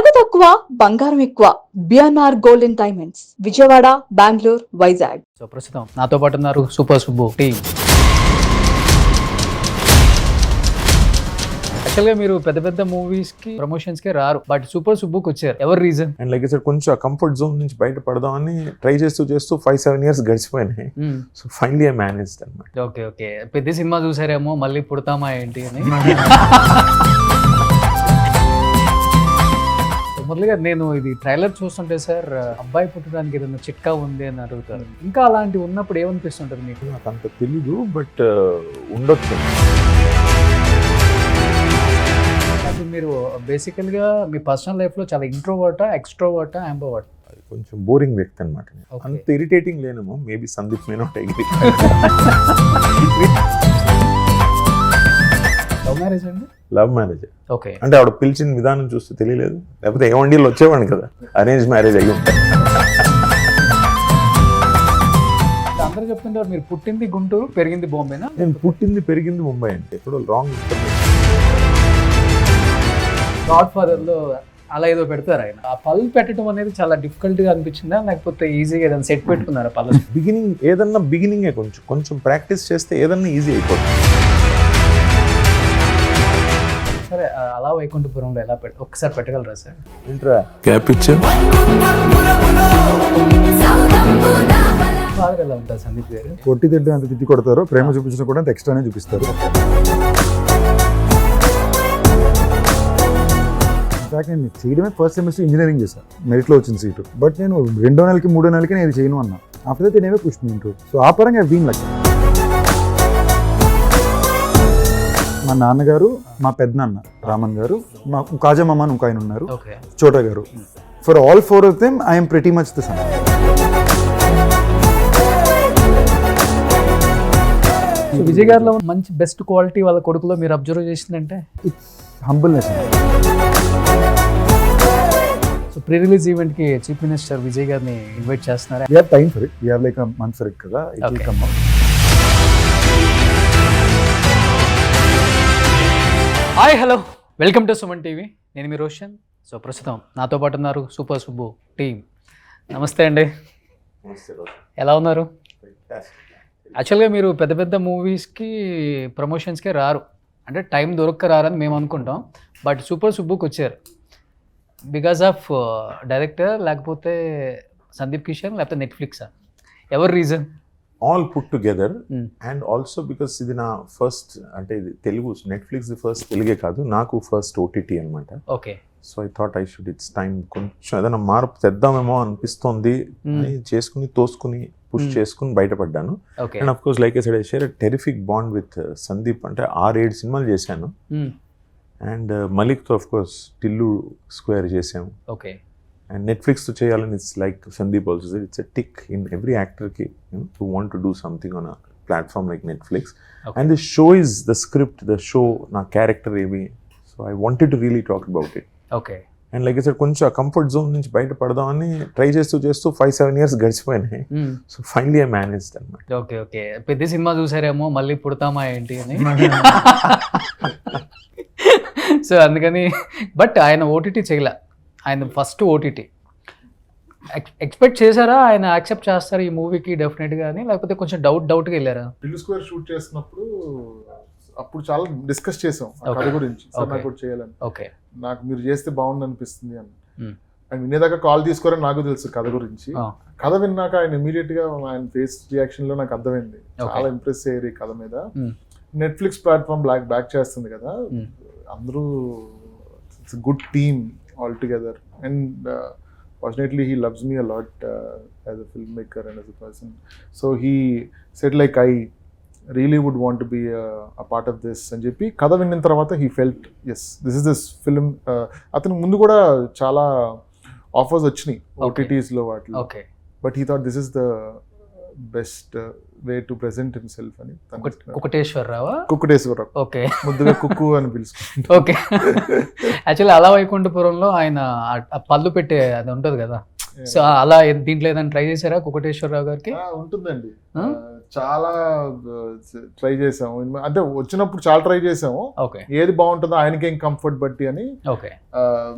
నగదు తక్కువ బంగారం ఎక్కువ. BNR golden diamonds, Vijayawada, Bengaluru, Vizag. So ప్రస్తుతం నాతో పాటు ఉన్నారు సూపర్ సుబ్బు టీమ్. యాక్చువల్గా మీరు పెద్ద పెద్ద మూవీస్ కి ప్రమోషన్స్ కి రారు, బట్ సూపర్ సుబ్బుకి వచ్చారు. ఎవరు రీజన్? అండ్ లైక్ సార్ కొంచెం కంఫర్ట్ జోన్ నుంచి బయట పడదామని ట్రై చేస్తూ 5-7 years గడిచిపోయినాయి. సో ఫైనలీ ఐ మేనేజ్డ్ అన్నమాట. ఓకే ఓకే, పెద్ద సినిమా చూసారేమో మళ్ళీ పుడతామా ఏంటి అని. మొదలుగా నేను ఇది ట్రైలర్ చూస్తుంటే సార్, అబ్బాయి పుట్టడానికి ఏదైనా చిట్కా ఉంది అని అడుగుతారు. ఇంకా అలాంటివి ఉన్నప్పుడు ఏమనిపిస్తుంటుంది మీకు? నాకు అంత తెలీదు, బట్ ఉండొచ్చు. అసలు మీరు బేసికల్గా మీ పర్సనల్ లైఫ్లో చాలా ఇంట్రోవర్టా, ఎక్స్ట్రోవర్టా, అంబోవర్ట్? కొంచెం బోరింగ్ వ్యక్తి అనమాట. అంత ఇరిటేటింగ్ లేనేమో, maybe Sandeep may not agree. Love marriage అండి? Love marriage. ఓకే. అంటే ఆవిడ పిలిచిన విధానం చూస్తే తెలియలేదు, లేకపోతే ఏ వండీలు వచ్చేవాడిని కదా. అరేంజ్ మ్యారేజ్ అయ్యి ఉంటాయి. అందరూ చెప్తుంటారు మీరు పుట్టింది గుంటూరు, పెరిగింది బాంబేనా? నేను పుట్టింది పెరిగింది ముంబై అంటే ఎక్కడో రాంగ్. గాడ్ ఫాదర్ లో అలా ఏదో పెడతారు ఆయన. ఆ పళ్ళు పెట్టడం అనేది చాలా డిఫికల్ట్ గా అనిపించిందా, లేకపోతే ఈజీగా ఏదైనా సెట్ పెట్టుకున్నారా పళ్ళు? బిగినింగ్ ఏదన్నా బిగినింగే కొంచెం ప్రాక్టీస్ చేస్తే ఏదన్నా ఈజీ అయిపోతుంది. సరే, అలా వైకుంఠపురంలో ఎలా ఒక్కసారి పెట్టగలరా సార్? ఏంట్రా క్యాప్ ఇచ్చా? ఫాదర్ ఎలా ఉంటారు సందీప్ గారు? కొట్టి తిట్టి అంత తిట్టి కొడతారు, ప్రేమ చూపించిన కూడా అంత ఎక్స్ట్రానే చూపిస్తారు. ఇన్ఫాక్ట్ నేను చేయడమే ఫస్ట్ సెమిస్టర్ ఇంజనీరింగ్ చేశాను, మెరిట్లో వచ్చిన సీటు. బట్ నేను 2వ నెలకి 3వ నెలకి నేను ఇది చేయను అన్నా. ఆఫ్టర్ దట్ నేనే పుష్ మీ ఇంటూ. సో ఆ పరంగా బీన్ లక్. మా నాన్నగారు, మా పెద్దనాన్న రామన్ గారు, మా కాజమ్మ అని ఒక ఆయన ఉన్నారు, చోటా గారు. For all 4 of them I'm pretty much the son. Vijay గారిలో మంచి బెస్ట్ క్వాలిటీ వాళ్ళ కొడుకులో మీరు అబ్జర్వ్ చేసిందంటే? It's humbleness. So pre release event కి చీఫ్ మినిస్టర్ విజయ్ గారిని ఇన్వైట్ చేస్తున్నారా? We have time for it. We have like a month for it కదా. It will come out. Hi, hello, welcome to Suman TV. నేను మీ Roshan. So ప్రస్తుతం నాతో పాటు ఉన్నారు super Subbu team. నమస్తే అండి, ఎలా ఉన్నారు? యాక్చువల్గా మీరు పెద్ద పెద్ద మూవీస్కి ప్రమోషన్స్కే రారు, అంటే టైం దొరక్క రారని మేము అనుకుంటాం, బట్ సూపర్ సుబ్బుకి వచ్చారు. బికాస్ ఆఫ్ డైరెక్టర్, లేకపోతే సందీప్ కిషన్, లేకపోతే నెట్ఫ్లిక్సా? ఎవరు reason? All put together. And also because ఇది నా ఫస్ట్, అంటే ఇది తెలుగు నెట్ఫ్లిక్స్ ఫస్ట్ తెలుగే కాదు, నాకు ఫస్ట్ ఓటీటీ అనమాట. Okay. So I thought it's time కొంచెం ఏదైనా మార్పు తెద్దామేమో అనిపిస్తోంది అని చేసుకుని తోసుకుని పుష్ చేసుకుని బయటపడ్డాను. And of course like I said, I share a terrific bond with Sandeep. అంటే 6-7 సినిమాలు చేశాను. అండ్ మలిక్తో అఫ్ కోర్స్ టిల్లు స్క్వేర్ చేసాము. ఓకే. అండ్ నెట్ఫ్లిక్స్తో చేయాలని it's like Sandeep also, it's a tick in every యాక్టర్కి to want to do something on a platform like Netflix. And the show is the script, the show నా character ఏమి. So I wanted to really talk about it. Okay. And like sir కొంచెం comfort zone నుంచి బయట పడదామని try చేస్తూ 5-7 years గడిచిపోయినాయి. So finally I managed అన్నమాట. Okay okay, పెద్ద సినిమా చూసారేమో మళ్ళీ పుడతామా ఏంటి అని. సో అందుకని, బట్ ఆయన ఓటీటీ చేయలే, ఆయన ఫస్ట్ ఓటీటీ. ఎక్స్పెక్ట్ చేశారా ఆయన యాక్సెప్ట్ చేస్తారు ఈ మూవీకి డెఫినెట్గా అని, లేకపోతే కొంచెం డౌట్గా వెళ్ళారా? టిల్లు స్క్వేర్ షూట్ చేసినప్పుడు అప్పుడు చాలా డిస్కస్ చేసాం కథ గురించి. సార్ నాకు కూడా చేయాలని, ఓకే, నాకు మీరు చేస్తే బాగుంది అనిపిస్తుంది అని. అండ్ వినేదాకా కాల్ తీసుకోరని నాకు తెలుసు కథ గురించి. కథ విన్నాక ఆయన ఇమీడియట్ గా ఆయన ఫేస్ రియాక్షన్ లో నాకు అర్థమైంది, చాలా ఇంప్రెస్ అయ్యారు ఈ కథ మీద. నెట్ఫ్లిక్స్ ప్లాట్ఫామ్ బ్యాక్ చేస్తుంది కదా, అందరూ it's good team all together. And fortunately he loves me a lot as a filmmaker and as a person. So he said like I really would want to be a part of this అని చెప్పి కథ విన్న తర్వాత he felt yes, this is this film. అతను ముందు కూడా చాలా offers వచ్చినాయి ఓటీటీస్ లో వాటిలో. Okay. But he thought this is the best way to present himself అని. కుకుటేశ్వరరావా? కుకుటేశ్వరరావు. ఓకే. ముద్దుగా కుక్కు అని పిలుచుకుంటాం. ఓకే. యాక్చువల్లీ అలా వైకుంఠపురంలో ఆయన పళ్ళు పెట్టే అది ఉంటుంది కదా, సో అలా దీంట్లో ఏదైనా ట్రై చేశారా కుకుటేశ్వరరావు గారికి? ఉంటుందండి, చాలా ట్రై చేసాము, అంటే వచ్చినప్పుడు చాలా ట్రై చేసాము, ఓకే ఏది బాగుంటుందో ఆయనకి ఏం కంఫర్ట్ బట్టి అని. ఓకే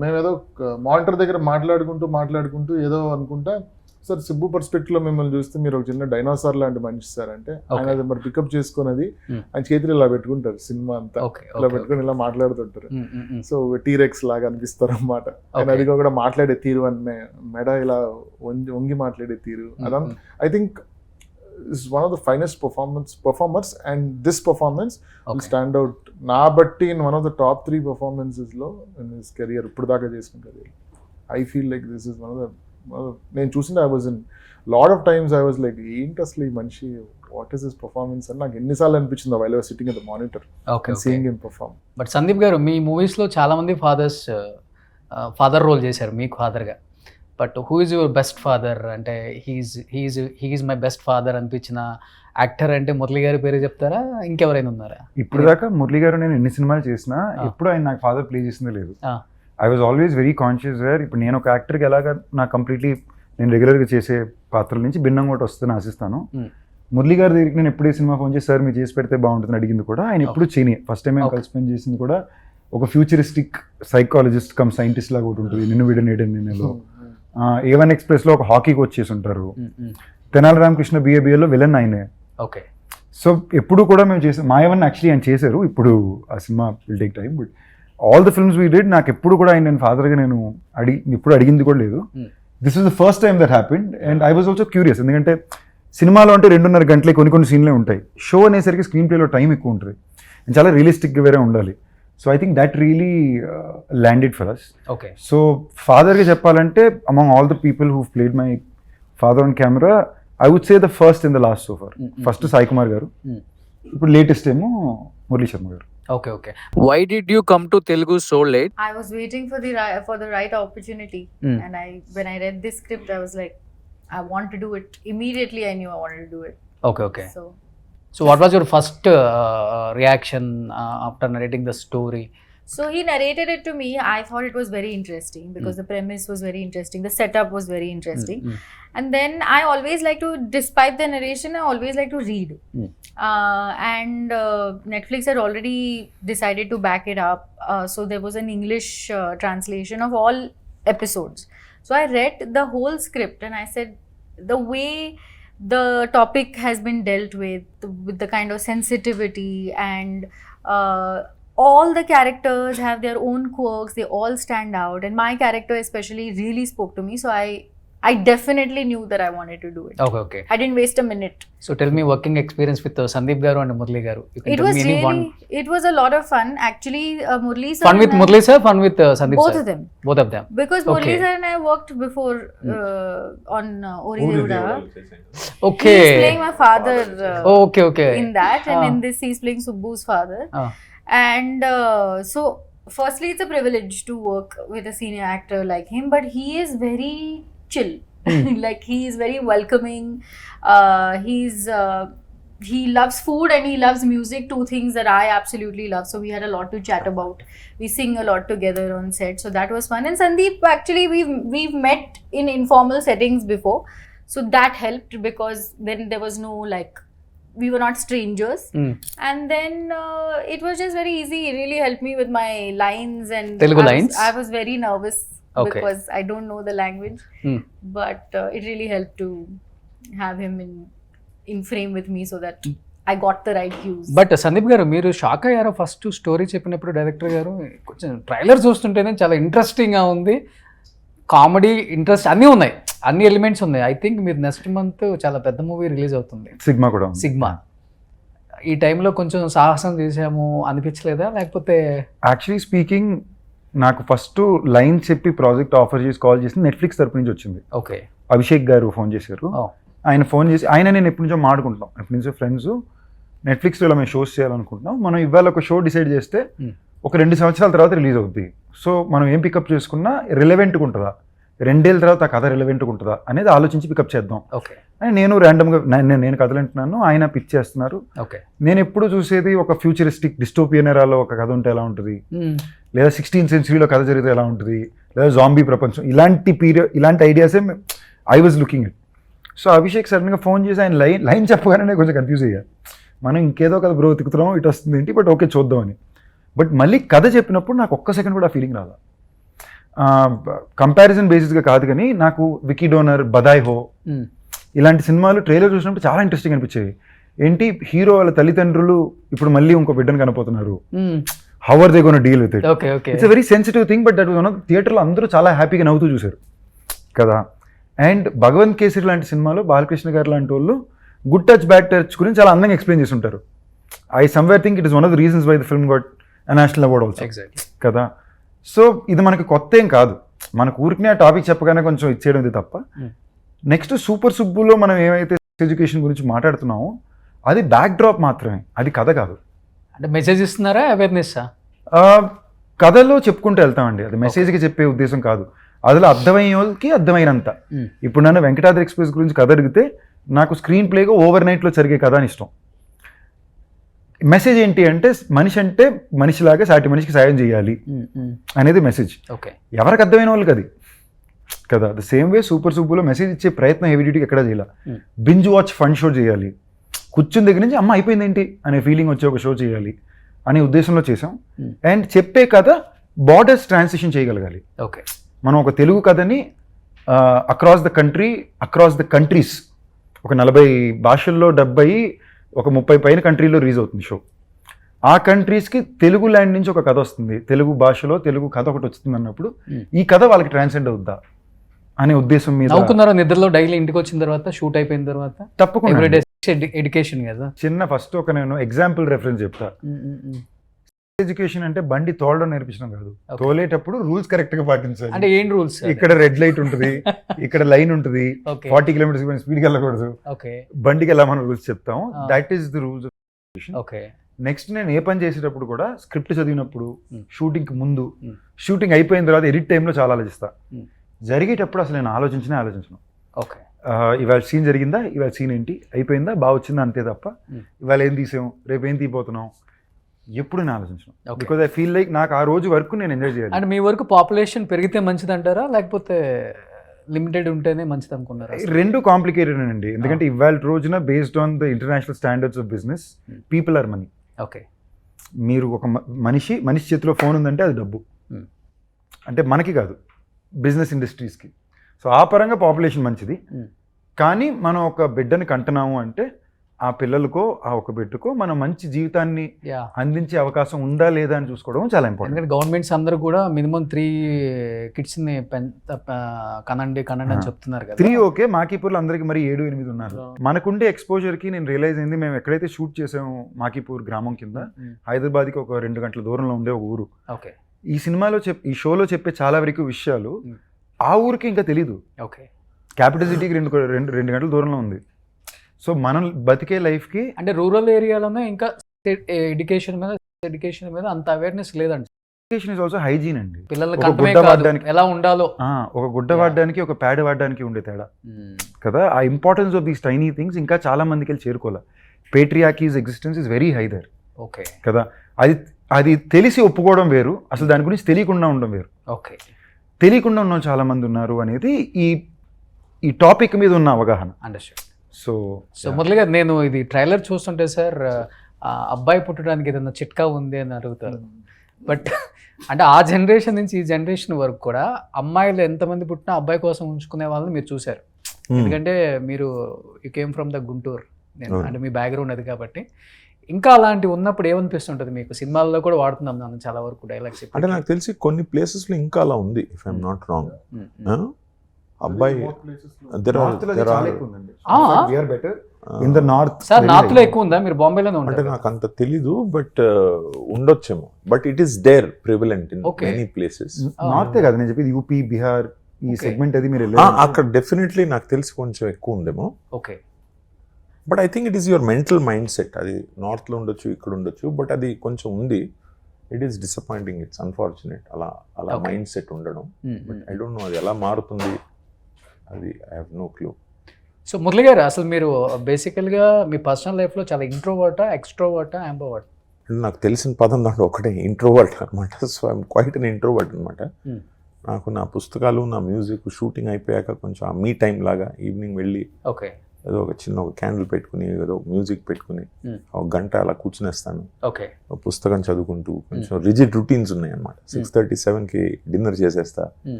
మేము ఏదో మానిటర్ దగ్గర మాట్లాడుకుంటూ ఏదో అనుకుంటా, సార్ సిబ్బు పర్స్పెక్టివ్ లో మిమ్మల్ని చూస్తే మీరు ఒక చిన్న డైనోసార్ లాంటి మనిషి సార్ అంటే, ఆయన అది మరి పికప్ చేసుకున్నది ఆయన చేతులు ఇలా పెట్టుకుంటారు, సినిమా అంతా ఇలా పెట్టుకుని ఇలా మాట్లాడుతుంటారు. సో టీరెక్స్ లాగా అనిపిస్తారు అన్నమాట ఆయన. అది కూడా మాట్లాడే తీరు అనే మెడ ఇలా వంగి మాట్లాడే తీరు, అదంతా I think is one of the finest performers, and this performance will stand out na batti in one of the top 3 performances lo in his career, ippudu daaka chesina career. I feel like this is one of the నేను చూసిన, I was in lot of times I was like ఏంటి అసలు ఈ మనిషి, what is his performance అని నాకు ఎన్నిసార్లు అనిపించింది while I was sitting at the monitor and seeing him perform. But Sandeep garu, మీ మూవీస్లో చాలామంది ఫాదర్ రోల్ చేశారు మీకు ఫాదర్గా. But who is your best father అంటే హీఈస్ మై బెస్ట్ ఫాదర్ అనిపించిన యాక్టర్ అంటే మురళి గారి పేరు చెప్తారా, ఇంకెవరైనా ఉన్నారా? ఇప్పుడు దాకా మురళి గారు నేను ఎన్ని సినిమాలు చేసినా ఎప్పుడు ఆయన నాకు ఫాదర్ ప్లే చేసింది లేదు. I was always very conscious where ఇప్పుడు నేను ఒక యాక్టర్కి ఎలాగా నాకు కంప్లీట్లీ నేను రెగ్యులర్గా చేసే పాత్రల నుంచి భిన్నంగా ఒకటి వస్తుందని ఆశిస్తాను. మురళి గారి దగ్గరికి నేను ఎప్పుడే సినిమా ఫోన్ చేసి సార్ మీరు చేసి పెడితే బాగుంటుందని అడిగింది కూడా ఆయన ఎప్పుడు చేయని. ఫస్ట్ టైం మేము కలిసి పని చేసింది కూడా ఒక ఫ్యూచరిస్టిక్ సైకాలజిస్ట్ కమ్ సైంటిస్ట్ లాగా ఒకటి ఉంటుంది, నిన్ను విడనేయడం నేనేలో. A1 ఎక్స్ప్రెస్లో ఒక హాకీ కోచ్ చేసి ఉంటారు. తెనాలి రామకృష్ణ బిఏలో విలన్ ఆయనే. ఓకే. సో ఎప్పుడు కూడా మేము చేసాం. మాయవన్ యాక్చువల్లీ ఆయన చేశారు, ఇప్పుడు ఆ cinema will take time. But all the films we did నాకు ఎప్పుడు కూడా ఆయన నేను ఫాదర్గా నేను ఎప్పుడు అడిగింది కూడా లేదు. This is the first time that happened and I was also curious. ఎందుకంటే సినిమాలో అంటే 2.5 గంటలే కొన్ని సీన్లే ఉంటాయి. షో అనేసరికి స్క్రీన్ ప్లేలో టైం ఎక్కువ ఉంటుంది, చాలా రియలిస్టిక్గా వేరే ఉండాలి. So I think that really landed for us. Okay. So ఫాదర్గా చెప్పాలంటే among all the people who played my father on camera I would say the first in the last so far. First Sai Kumar garu, ఇప్పుడు latest ఏమో మురళీ శర్మ గారు. Okay, okay. Why did you come to Telugu so late? I was waiting for the right opportunity, and when I read this script, I was like, I want to do it. Immediately, I knew I wanted to do it. Okay, okay. So what was your first reaction after narrating the story? So he narrated it to me. I thought it was very interesting because the premise was very interesting. The setup was very interesting. And then I always like to, despite the narration, I always like to read. And Netflix had already decided to back it up. So there was an English translation of all episodes. So I read the whole script and I said, the way the topic has been dealt with the kind of sensitivity and all the characters have their own quirks, they all stand out, and my character especially really spoke to me. So I definitely knew that I wanted to do it. Okay, okay. I didn't waste a minute. So tell me working experience with Sandeep garu and Murli garu. It was really, it was a lot of fun. Actually, Murli sir. Fun with Murli sir, fun with Sandeep both sir? of them. Both of them. Because Murli sir and I worked before on Ori Devda. Okay. He's playing my father Okay, okay. in that, and in this he's playing Subbu's father. And so firstly it's a privilege to work with a senior actor like him, but he is very chill. Like he is very welcoming. He loves food and he loves music, two things that I absolutely love. So we had a lot to chat about. We sing a lot together on set, so that was fun. And Sandeep, actually we've met in informal settings before, so that helped because then there was no like, we were not strangers. And then it was just very easy. He really helped me with my lines and Telugu lines. I was very nervous. Okay. Because I don't know the language, but it really helped to have him in frame with me so that I got the right cues. But Sandeep గారు, మీరు shock అయ్యారా first story చెప్పినప్పుడు? Director గారు కొంచెం trailer చూస్తుంటేనే చాలా ఇంట్రెస్టింగ్గా ఉంది, కామెడీ ఇంట్రెస్ట్ అన్నీ ఉన్నాయి, అన్ని ఎలిమెంట్స్ ఉన్నాయి. ఐ థింక్ మీరు నెక్స్ట్ మంత్ చాలా పెద్ద మూవీ రిలీజ్ అవుతుంది, సిగ్మా కూడా. సిగ్మా. ఈ టైంలో కొంచెం సాహసం చేసాము అనిపించలేదా? లేకపోతే యాక్చువల్లీ స్పీకింగ్ నాకు ఫస్ట్ లైన్ చెప్పి ప్రాజెక్ట్ ఆఫర్ చేసి కాల్ చేసి నెట్ఫ్లిక్స్ తరపు నుంచి వచ్చింది. ఓకే. అభిషేక్ గారు ఫోన్ చేశారు. ఆయన ఫోన్ చేసి, ఆయన నేను ఎప్పటి నుంచో మాట్లాడుకుంటున్నాం, ఎప్పటి నుంచో ఫ్రెండ్స్, నెట్ఫ్లిక్స్లో ఇలా మేము షోస్ చేయాలనుకుంటున్నాం, మనం ఇవాళ ఒక షో డిసైడ్ చేస్తే ఒక 2 సంవత్సరాల తర్వాత రిలీజ్ అవుద్ది. సో మనం ఏం పికప్ చేసుకున్నా రిలవెంట్గా ఉంటుందా, 2 ఏళ్ళ తర్వాత ఆ కథ రిలవెంట్గా ఉంటుందా అనేది ఆలోచించి పికప్ చేద్దాం. ఓకే. అని నేను ర్యాండమ్గా నేను కథలు అంటున్నాను, ఆయన పిచ్ చేస్తున్నారు. ఓకే. నేను ఎప్పుడు చూసేది ఒక ఫ్యూచరిస్టిక్ డిస్టోపియన్ ఎరాలో ఒక కథ ఉంటే ఎలా ఉంటుంది, లేదా 16th century కథ జరిగితే ఎలా ఉంటుంది, లేదా జాంబీ ప్రపంచం, ఇలాంటి పీరియడ్, ఇలాంటి ఐడియాసే I was looking it. So Abhishek సడన్గా ఫోన్ చేసి ఆయన లైన్ చెప్పగానే కొంచెం కన్ఫ్యూజ్ అయ్యా. మనం ఇంకేదో కథ బ్రో తిక్కుతున్నాం, ఇటు వస్తుంది ఏంటి, బట్ ఓకే చూద్దామని. బట్ మళ్ళీ కథ చెప్పినప్పుడు నాకు ఒక్క సెకండ్ కూడా ఆ ఫీలింగ్ రాదా. కంపారిజన్ బేసిస్గా కాదు కానీ నాకు వికీ డోనర్, బదాయ్ హో ఇలాంటి సినిమాలు ట్రైలర్ చూసినప్పుడు చాలా ఇంట్రెస్టింగ్ అనిపించేవి. ఏంటి హీరో వాళ్ళ తల్లిదండ్రులు ఇప్పుడు మళ్ళీ ఇంకో బిడ్డను కనపోతున్నారు, how are they gonna deal with it. It's a very sensitive thing, but that was one of థియేటర్లో అందరూ చాలా హ్యాపీగా నవ్వుతూ చూశారు కదా. అండ్ భగవంత్ కేసరి లాంటి సినిమాలో బాలకృష్ణ గారు లాంటి వాళ్ళు గుడ్ టచ్ బ్యాడ్ టచ్ గురించి చాలా అందంగా ఎక్స్ప్లెయిన్ చేసి ఉంటారు. I somewhere think it is one of the reasons why the film got a national award also కదా. సో ఇది మనకి కొత్త ఏం కాదు, మనకు ఊరికనే ఆ టాపిక్ చెప్పగానే కొంచెం ఇచ్చేయడం ఇది తప్ప. నెక్స్ట్ సూపర్ సుబ్బులో మనం ఏమైతే ఎడ్యుకేషన్ గురించి మాట్లాడుతున్నామో అది బ్యాక్ డ్రాప్ మాత్రమే, అది కథ కాదు. అంటే మెసేజ్ ఇస్తున్నారా, అవేర్నెస్? కథలో చెప్పుకుంటూ వెళ్తామండి, అది మెసేజ్కి చెప్పే ఉద్దేశం కాదు. అందులో అర్థమయ్యే వాళ్ళకి అర్థమైనంత. ఇప్పుడు నన్ను వెంకటాద్రి ఎక్స్ప్రెస్ గురించి కథ అడిగితే నాకు స్క్రీన్ ప్లేగా ఓవర్ నైట్లో జరిగే కథ అని ఇష్టం. మెసేజ్ ఏంటి అంటే మనిషి అంటే మనిషిలాగా సాటి మనిషికి సాయం చేయాలి అనేది మెసేజ్. ఎవరికి అర్థమైన వాళ్ళకి అది కదా. ద సేమ్ వే సూపర్ సుబ్బులో మెసేజ్ ఇచ్చే ప్రయత్నం హెవీ డ్యూటీకి ఎక్కడా చేయాలి. బింజ్ వాచ్ ఫన్ షో చేయాలి, కూర్చుని దగ్గర నుంచి అమ్మ అయిపోయింది ఏంటి అనే ఫీలింగ్ వచ్చే ఒక షో చేయాలి అనే ఉద్దేశంలో చేసాం. అండ్ చెప్పే కథ బార్డర్స్ ట్రాన్సిషన్ చేయగలగాలి. ఓకే, మనం ఒక తెలుగు కథని across the country, across the countries, ఒక 40 భాషల్లో 70, ఒక 30 పైన కంట్రీలో రిలీజ్ అవుతుంది షో. ఆ కంట్రీస్కి తెలుగు ల్యాండ్ నుంచి ఒక కథ వస్తుంది, తెలుగు భాషలో తెలుగు కథ ఒకటి వస్తుంది అన్నప్పుడు ఈ కథ వాళ్ళకి ట్రాన్సెండ్ అవుద్దా అనే ఉద్దేశం మీద. నవ్వుకున్నారా నిద్రలో డైలీ ఇంటికి వచ్చిన తర్వాత, షూట్ అయిపోయిన తర్వాత? తప్పకుండా. ఎడ్యుకేషన్ కదా. చిన్న ఫస్ట్ ఒక నేను ఎగ్జాంపుల్ రెఫరెన్స్ చెప్తా. ఎడ్యుకేషన్ అంటే బండి తోలడం నేర్పించడం కాదు, తోలేటప్పుడు రూల్స్ కరెక్ట్ గా పాటించాలి. అంటే ఏం రూల్స్? ఇక్కడ రెడ్ లైట్ ఉంటుంది, ఇక్కడ లైన్ ఉంటుంది, 40 కిలోమీటర్స్ స్పీడ్కి వెళ్ళకూడదు, బండికి ఎలా మనం రూల్స్ చెప్తాం. That is the rules of education. Next నేను ఏ పని చేసేటప్పుడు కూడా స్క్రిప్ట్ చదివినప్పుడు, షూటింగ్కి ముందు, షూటింగ్ అయిపోయిన తర్వాత ఎడిట్ టైంలో చాలా ఆలోచిస్తా. జరిగేటప్పుడు అసలు నేను ఆలోచించను. ఇవాళ సీన్ జరిగిందా, ఇవాళ సీన్ ఏంటి, అయిపోయిందా, బాగా వచ్చిందా, అంతే తప్ప ఇవాళ ఏం తీసాం, రేపు ఏం తీయబోతున్నాం ఎప్పుడు నేను ఆలోచించను. బికాజ్ ఐ ఫీల్ లైక్ నాకు ఆ రోజు వరకు నేను ఎంజాయ్ చేయాలి. అంటే మీ వరకు పాపులేషన్ పెరిగితే మంచిది అంటారా, లేకపోతే లిమిటెడ్ ఉంటేనే మంచిది అనుకున్నారా? రెండు కాంప్లికేటెడ్ అండి. ఎందుకంటే ఇవాళ రోజున based on the international standards of business, people are money. Okay, మీరు ఒక మనిషి చేతిలో ఫోన్ ఉందంటే అది డబ్బు. అంటే మనకి కాదు, బిజినెస్ ఇండస్ట్రీస్కి. సో ఆ పరంగా పాపులేషన్ మంచిది. కానీ మనం ఒక బిడ్డని కంటున్నాము అంటే ఆ పిల్లలకో ఆ ఒక బిడ్డకో మనం మంచి జీవితాన్ని అందించే అవకాశం ఉందా లేదా అని చూసుకోవడం చాలా ఇంపార్టెంట్. ఎందుకంటే గవర్నమెంట్స్ అందరూ కూడా మినిమం 3 కిడ్స్ని కనండి అని చెప్తున్నారు కదా. 3 ఓకే, మాకీపూర్లో అందరికి మరి 7-8 ఉన్నారు. మనకుండే ఎక్స్పోజర్కి నేను రియలైజ్ అయింది, మేము ఎక్కడైతే షూట్ చేసాము మాకీపూర్ గ్రామం కింద, హైదరాబాద్కి ఒక 2 గంటల దూరంలో ఉండే ఒక ఊరు. ఓకే, ఈ సినిమాలో ఈ షోలో చెప్పే చాలా వరకు విషయాలు ఆ ఊరికి ఇంకా తెలీదు. ఓకే, క్యాపిటల్ సిటీకి 2 గంటల దూరంలో ఉంది. సో మనం బతికే లైఫ్కి అంటే రూరల్ ఏరియాలోనే ఇంకా ఎడ్యుకేషన్ మీద అంత అవేర్నెస్ లేదండి. ఎడ్యుకేషన్ ఇస్ ఆల్సో హైజీన్ అండి. పిల్లలకి ఎలా ఉండాలో, ఒక గుడ్డ వాడడానికి ఒక ప్యాడ్ వాడడానికి ఉండే తేడా కదా. ఆ importance of these tiny things ఇంకా చాలా మందికి వెళ్ళి చేరుకోవాలి. Patriarchy's existence is very high there. Okay కదా. అది తెలిసి ఒప్పుకోవడం వేరు, అసలు దాని గురించి తెలియకుండా ఉండడం వేరు. ఓకే, తెలియకుండా ఉన్న చాలా మంది ఉన్నారు అనేది ఈ టాపిక్ మీద ఉన్న అవగాహన. అండర్స్టాండ్. సో మురళిగా, నేను ఇది ట్రైలర్ చూస్తుంటే సార్, అబ్బాయి పుట్టడానికి ఏదైనా చిట్కా ఉంది అని అడుగుతారు. బట్ అంటే ఆ జనరేషన్ నుంచి ఈ జనరేషన్ వరకు కూడా అమ్మాయిలు ఎంతమంది పుట్టినా అబ్బాయి కోసం ఉంచుకునే వాళ్ళని మీరు చూశారు. ఎందుకంటే మీరు you came from the Guntur, అంటే మీ బ్యాక్గ్రౌండ్ అది కాబట్టి. ఇంకా అలాంటివి ఉన్నప్పుడు ఏమనిపిస్తుంటుంది మీకు? సినిమాల్లో కూడా వాడుతున్నాం నన్ను చాలా వరకు డైలాగ్స్. అంటే నాకు తెలిసి కొన్ని ప్లేసెస్లో ఇంకా అలా ఉంది, ఇఫ్ ఐఎమ్ నాట్ రాంగ్. అబ్బాయి నార్త్ లో ఎక్కువ ఉందా? మీరు బాంబేలోనే ఉంటారు. అంటే నాకు అంత తెలీదు, బట్ ఉండొచ్చేమో. But it is there prevalent in many places. నార్తే కదా నేను చెప్పేది, యూపీ, బీహార్ ఈ సెగ్మెంట్ అది మీరు అక్కడ డెఫినెట్లీ నాకు తెలిసి కొంచెం ఎక్కువ ఉందేమో. Okay, but I think it is your mental mind set. అది నార్త్లో ఉండొచ్చు, ఇక్కడ ఉండొచ్చు, బట్ అది కొంచెం ఉంది. It is disappointing, it's unfortunate అలా మైండ్ సెట్ ఉండడం. బట్ ఐ డోంట్ నో అది ఎలా మారుతుంది, అది I have no clue. So Murali గారు, అసలు మీరు బేసికల్గా మీ పర్సనల్ లైఫ్లో చాలా ఇంట్రోవర్టా, ఎక్స్ట్రోవర్టా, అంబోవర్ట్? నాకు తెలిసిన పదం దాంట్లో ఒకటే, ఇంట్రోవర్ట్ అనమాట. So I'm quite an introvert అనమాట. నాకు నా పుస్తకాలు, నా మ్యూజిక్ షూటింగ్ అయిపోయాక కొంచెం ఆ మీ టైం లాగా ఈవినింగ్ వెళ్ళి ఓకే ఏదో ఒక చిన్న ఒక క్యాండిల్ పెట్టుకుని ఏదో మ్యూజిక్ పెట్టుకుని ఒక గంట అలా కూర్చునేస్తాను. ఓకే ఒక పుస్తకం చదువుకుంటూ కొంచెం రిజిడ్ రొటీన్స్ ఉన్నాయి అనమాట. 6:37కి డిన్నర్ చేసేస్తా.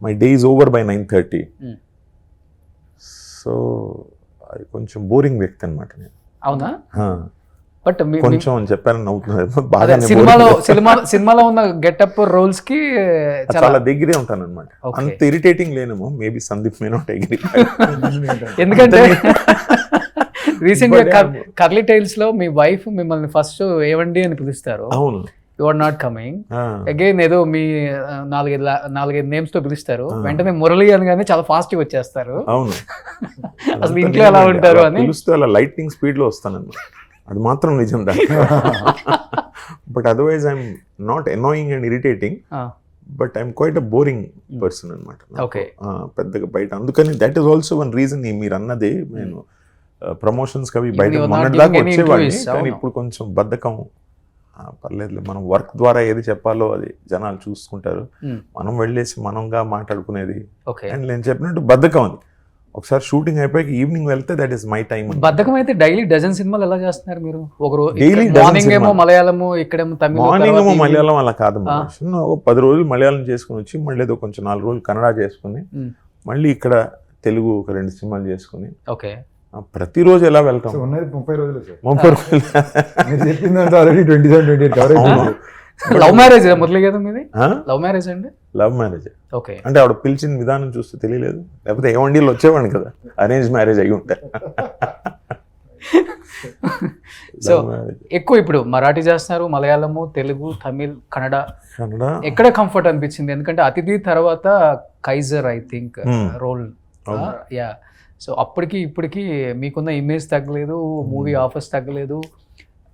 My day is over by 9:30. So అది కొంచెం బోరింగ్ వ్యక్తి అనమాట నేను. అవునా? బట్ కొంచెం అని చెప్పారని నవ్వుతున్నారు. బాగా సినిమాలో ఉన్న గెటప్ రోల్స్ కి చాలా దగ్గరే ఉంటాను అనమాట. అంత ఇరిటేటింగ్ లేనేమో, maybe Sandeep may not agree. ఎందుకంటే రీసెంట్ గా కర్లీ టైల్స్ లో మీ వైఫ్ మిమ్మల్ని ఫస్ట్ ఏవండి అని పిలుస్తారు. అవును. You are not coming again ఏదో మీ 4-5 నేమ్స్ తో పిలుస్తారు. వెంటనే మురళి అని కానీ చాలా ఫాస్ట్ గా వచ్చేస్తారు. అవును. అసలు ఇంట్లో ఎలా ఉంటారు అని పిలుస్తూ అలా లైట్నింగ్ స్పీడ్ లో వస్తానన్నమాట. అది మాత్రం నిజం. But otherwise I'm not annoying and irritating, but I'm quite a boring person అనమాట. పెద్దగా బయట అందుకని that is also one reason. మీరు అన్నది నేను ప్రమోషన్స్ కవి బయట మొన్నటి దాకా వచ్చేవాడిని, కానీ ఇప్పుడు కొంచెం బద్ధకం. పర్లేదు, మనం వర్క్ ద్వారా ఏది చెప్పాలో అది జనాలు చూసుకుంటారు. మనం వెళ్ళేసి మనంగా మాట్లాడుకునేది. అండ్ నేను చెప్పినట్టు బద్ధకం అది. ఒకసారి షూటింగ్ అయిపోయాక ఈవినింగ్ వెళ్తే దట్ ఈస్ మై టైం. బద్ధకం అయితే డైలీ డజన్ సినిమాలు ఎలా చేస్తున్నారు మీరు? మార్నింగ్ ఏమో మలయాళము, ఇక్కడేమో తమిళ. మార్నింగ్ ఏమో మలయాళం అలా కాదు. 10 రోజులు మలయాళం చేసుకుని వచ్చి మళ్ళీ ఏదో కొంచెం 4 రోజులు కన్నడ చేసుకుని మళ్ళీ ఇక్కడ తెలుగు ఒక 2 సినిమాలు చేసుకుని ఓకే ప్రతిరోజు ఎలా వెళ్తాం? 30 రోజులు సార్. 30 రోజులు చెప్పిందంటే ఆల్రెడీ 27-28 లవ్ మ్యారేజ్ మురళి కదా మీది? లవ్ మ్యారేజ్ అండి? Love marriage. ఓకే. అంటే ఆవిడ పిలిచిన విధానం చూస్తే తెలియలేదు, లేకపోతే ఏమండీలు వచ్చేవాడిని కదా. అరేంజ్ మ్యారేజ్ అయి ఉంటాయి. సో ఎక్కువ ఇప్పుడు మరాఠీ చేస్తున్నారు, మలయాళము, తెలుగు, తమిళ్, కన్నడ. ఎక్కడ కంఫర్ట్ అనిపించింది? ఎందుకంటే అతిథి తర్వాత Kaiser I think role. Yeah. So అప్పటికి ఇప్పటికి మీకున్న ఇమేజ్ తగ్గలేదు, మూవీ ఆఫర్స్ తగ్గలేదు.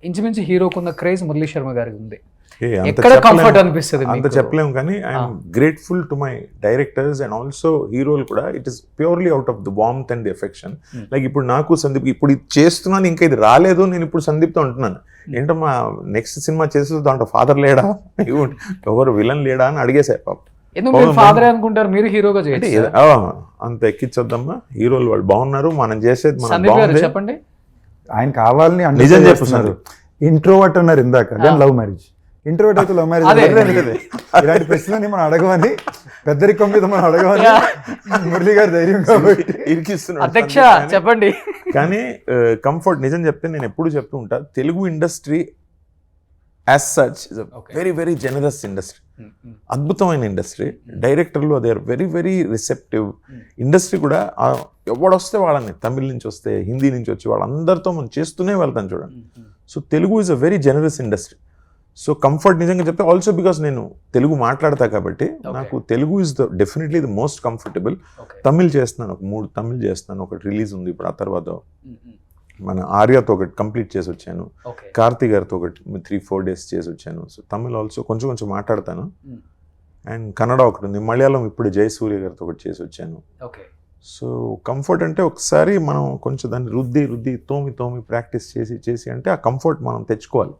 ఇంచుమించు హీరోకున్న క్రేజ్ మురళీ శర్మ గారికి ఉంది. ఎక్కడ కంఫర్ట్ అనిపిస్తుంది? అంత చెప్పలేము, కానీ I'm grateful to my directors and also హీరోలు కూడా. It is purely out of the warmth and the affection. Like ఇప్పుడు నాకు సందీప్ ఇప్పుడు ఇది చేస్తున్నాను, ఇంకా ఇది రాలేదు, నేను ఇప్పుడు సందీప్తో అంటున్నాను ఏంటో మా నెక్స్ట్ సినిమా చేసే దాంట్లో ఫాదర్ లేడా, ఎవరు విలన్ లేడా అని అడిగేశారు. పాప ఎందుకు ఫాదర్ అనుకుంటారు, మీరు హీరోగా చేయండి. అంత ఎక్కించొద్దమ్మా, హీరోలు వాళ్ళు బాగున్నారు, మనం చేసేది చెప్పండి. ఆయన కావాలని నిజం చేస్తున్నారు. ఇంట్రోవర్ట్ అన్నారు ఇందాక, దెన్ లవ్ మ్యారేజ్. ఇంట్రోవర్ట్ అయితే లవ్ మ్యారేజ్ ఇలాంటి ప్రశ్నని మనం అడగమని, పెద్దరికం మీద మనం అడగమని మురళి గారు ధైర్యం ఇరికిస్తున్నారు. అధ్యక్ష చెప్పండి. కానీ కంఫర్ట్ నిజం చెప్తే నేను ఎప్పుడు చెప్తూ ఉంటా, Telugu industry as such is very very generous industry. అద్భుతమైన ఇండస్ట్రీ. డైరెక్టర్లు they are very very receptive. Industry కూడా ఎవడొస్తే వాళ్ళని, తమిళ నుంచి వస్తే, హిందీ నుంచి వచ్చి వాళ్ళందరితో మనం చేస్తూనే వెళ్తాం చూడండి. So Telugu is a very generous industry. So comfort నిజంగా చెప్తే ఆల్సో బికాస్ నేను తెలుగు మాట్లాడతా కాబట్టి నాకు Telugu is definitely the most comfortable. Tamil చేస్తున్నాను, 3 తమిళ్ చేస్తున్నాను. ఒకటి రిలీజ్ ఉంది ఇప్పుడు. ఆ తర్వాత మన ఆర్యాతో ఒకటి కంప్లీట్ చేసి వచ్చాను. కార్తీ గారితో ఒకటి 3-4 డేస్ చేసి వచ్చాను. సో తమిళ్ ఆల్సో కొంచెం కొంచెం మాట్లాడతాను. అండ్ కన్నడ ఒకటి ఉంది. మలయాళం ఇప్పుడు జయసూర్య గారితో ఒకటి చేసి వచ్చాను. సో కంఫర్ట్ అంటే ఒకసారి మనం కొంచెం దాన్ని రుద్ది తోమి ప్రాక్టీస్ చేసి అంటే ఆ కంఫర్ట్ మనం తెచ్చుకోవాలి.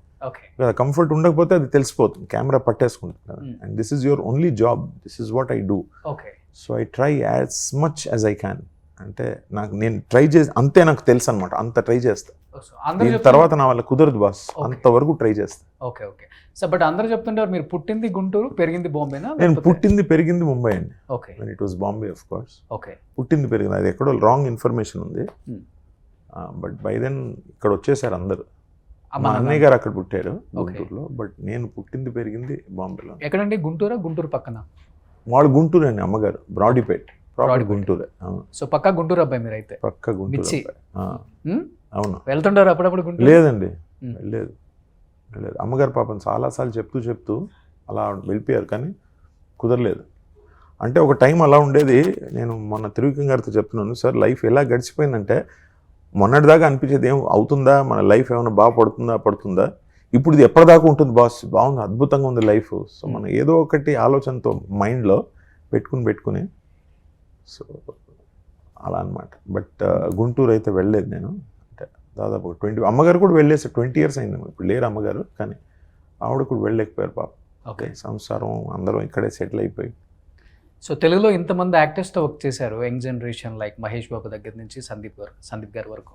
కంఫర్ట్ ఉండకపోతే అది తెలిసిపోతుంది, కెమెరా పట్టేసుకుంటుంది కదా. And this is your only job, this is what I do. So I try as much as I can. అంటే నేను ట్రై చేసి అంతే, నాకు తెలుసు అనమాట, అంత ట్రై చేస్తా. దీని తర్వాత నా వల్ల కుదరదు బాస్, అంతవరకు ట్రై చేస్తా. Okay okay. సో బట్ అందరూ చెప్తుంటారు మీరు పుట్టింది గుంటూరు, పెరిగింది బాంబేనా? నేను పుట్టింది పెరిగింది ముంబై అండి. Okay. It was Bombay of course. Okay. పుట్టింది పెరిగింది, అది ఎక్కడో రాంగ్ ఇన్ఫర్మేషన్ ఉంది. బట్ బై దెన్ ఇక్కడ వచ్చేసారు అందరు. మా అన్నయ్య గారు అక్కడ పుట్టారు గుంటూరులో, బట్ నేను పుట్టింది పెరిగింది బాంబేలో. ఎక్కడండి? గుంటూరా? గుంటూరు పక్కన? వాళ్ళు గుంటూరు అండి, అమ్మగారు బ్రాడీపేట్, గుంటూరు. సో పక్కా గుంటూరు అబ్బాయి మీరు అయితే? పక్కా గుంటూరు. అవును. వెళ్తుంటారు అప్పుడప్పుడు గుంటూరు? లేదండి, లేదు. అమ్మగారు పాపం చాలాసార్లు చెప్తూ అలా వెళ్ళిపోయారు, కానీ కుదరలేదు. అంటే ఒక టైం అలా ఉండేది. నేను మొన్న త్రివిక్రమ్ గారితో చెప్తున్నాను, సార్ లైఫ్ ఎలా గడిచిపోయిందంటే మొన్నటిదాకా అనిపించేది ఏం అవుతుందా, మన లైఫ్ ఏమైనా బాగా పడుతుందా, ఇప్పుడు ఇది ఎప్పటిదాకా ఉంటుంది బాస్, బాగుంది, అద్భుతంగా ఉంది లైఫ్. సో మనం ఏదో ఒకటి ఆలోచనతో మైండ్లో పెట్టుకుని సో అలా అనమాట. బట్ గుంటూరు అయితే వెళ్ళలేదు నేను. అంటే దాదాపు 20, అమ్మగారు కూడా వెళ్ళేసి 20 years అయింది. ఇప్పుడు లేరు అమ్మగారు, కానీ ఆవిడ కూడా వెళ్ళలేకపోయారు పాప. ఓకే. సంసారం అందరం ఇక్కడే సెటిల్ అయిపోయి. సో తెలుగులో ఇంతమంది యాక్టర్స్తో వర్క్ చేశారు, young generation like Mahesh Babu దగ్గర నుంచి సందీప్ గారి వరకు.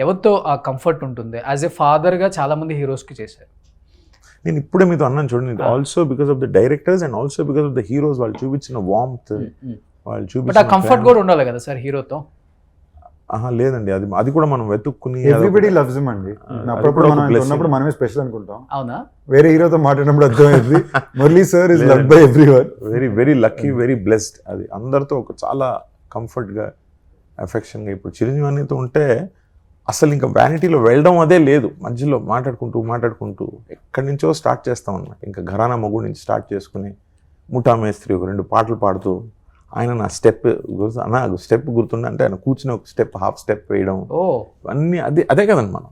ఎవరితో ఆ కంఫర్ట్ ఉంటుంది? యాజ్ ఏ ఫాదర్గా చాలామంది హీరోస్కి చేశారు. నేను ఇప్పుడే మీతో అన్నాను చూడండి, also because of the directors and also because of the heroes. వాళ్ళు చూపించిన వార్మ్త్, వాళ్ళు బట్ ఆ చూపించిన కంఫర్ట్ కూడా ఉండాలి కదా సార్ హీరోతో. లేదండి, అది కూడా మనం వెతుక్కుని ఎవ్రీబడి లవ్స్ హిమ్ అండి. అప్పుడప్పుడు మనం ఆయన ఉన్నప్పుడు మనమే స్పెషల్ అనుకుంటాం, అవునా? వేరే హీరోతో మాట్లాడినప్పుడు అర్థమైంది Murali sir is loved by everyone. Very very lucky, very blessed. అది అందరితో ఒక చాలా కంఫర్ట్గా, అఫెక్షన్గా. ఇప్పుడు చిరంజీవి అనితో ఉంటే అసలు ఇంకా వ్యానిటీలో వెళ్ళడం అదే లేదు. మధ్యలో మాట్లాడుకుంటూ ఎక్కడి నుంచో స్టార్ట్ చేస్తాం అన్నమాట. ఇంకా ఘరానా మొగుడు నుంచి స్టార్ట్ చేసుకుని ముఠా మేస్త్రి ఒక 2 పాటలు పాడుతూ, ఆయన నా స్టెప్ గుర్తుండే అంటే ఆయన కూర్చుని ఒక స్టెప్, హాఫ్ స్టెప్ వేయడం, అన్నీ అదే కదండి మనం.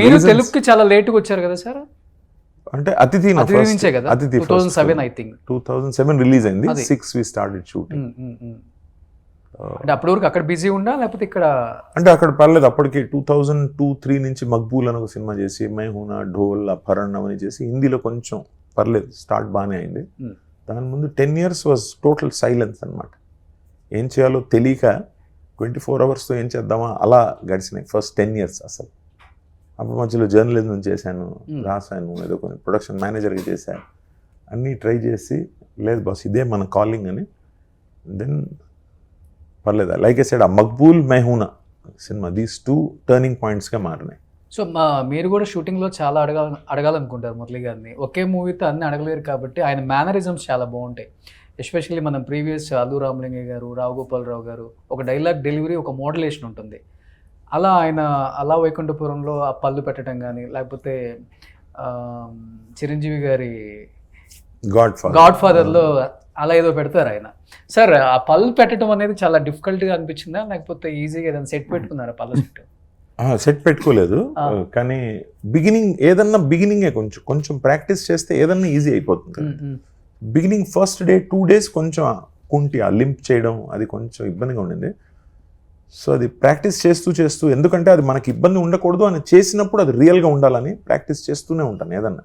మీరు తెలుగుకి చాలా లేట్గా వచ్చారు కదా సార్? అంటే అతిథి నుంచే కదా, 2007 ఐ థింక్. 2007 రిలీజ్ అయింది, 6 we started shooting. అంటే అప్పటి వరకు అక్కడ బిజీ ఉండా లేకపోతే ఇక్కడ? అంటే అక్కడ పర్లేదు. అప్పటికి 2002-3 నుంచి మక్బూల్ అని ఒక సినిమా చేసి, మై హూనా, ఢోల్, అపహరణ్ అని చేసి హిందీలో కొంచెం పర్లేదు, స్టార్ట్ బాగానే అయింది. దాని ముందు 10 years వాజ్ టోటల్ సైలెన్స్ అనమాట. ఏం చేయాలో తెలియక 24 hours ఏం చేద్దామా అలా గడిచినాయి ఫస్ట్ 10 years. అసలు అప్పుడు మధ్యలో జర్నలిజం చేశాను, రాశాను, ఏదో కొన్ని ప్రొడక్షన్ మేనేజర్గా చేశాను, అన్నీ ట్రై చేసి లేదు బాస్ ఇదే మన కాలింగ్ అని. దెన్ పర్లేదు, లైక్ ఐ సెడ్, ఆ Maqbool, Main Hoon Na cinema, these 2 turning పాయింట్స్గా మారినాయి. సో మీరు కూడా షూటింగ్లో చాలా అడగాలనుకుంటారు మురళీ గారిని. ఒకే మూవీతో అన్ని అడగలేరు కాబట్టి ఆయన మేనరిజమ్స్ చాలా బాగుంటాయి. ఎస్పెషల్లీ మనం ప్రీవియస్ అల్లు రామలింగయ్య గారు, రావు గోపాలరావు గారు, ఒక డైలాగ్ డెలివరీ, ఒక మోడలేషన్ ఉంటుంది. అలా ఆయన అలా వైకుంఠపురంలో ఆ పళ్ళు పెట్టడం కానీ, లేకపోతే చిరంజీవి గారి గాడ్ ఫాదర్లో అలా ఏదో పెడతారు ఆయన. సార్ ఆ పళ్ళు పెట్టడం అనేది చాలా డిఫికల్ట్గా అనిపించిందా, లేకపోతే ఈజీగా ఏదైనా సెట్ పెట్టుకున్నారా? పళ్ళ సెట్ పెట్టుకోలేదు, కానీ బిగినింగే కొంచెం ప్రాక్టీస్ చేస్తే ఏదన్నా ఈజీ అయిపోతుంది. బిగినింగ్ ఫస్ట్ డే 2 days కొంచెం కుంటి ఆ లింప్ చేయడం అది కొంచెం ఇబ్బందిగా ఉండింది. సో అది ప్రాక్టీస్ చేస్తూ ఎందుకంటే అది మనకి ఇబ్బంది ఉండకూడదు అని చేసినప్పుడు అది రియల్గా ఉండాలని ప్రాక్టీస్ చేస్తూనే ఉంటాను ఏదన్నా.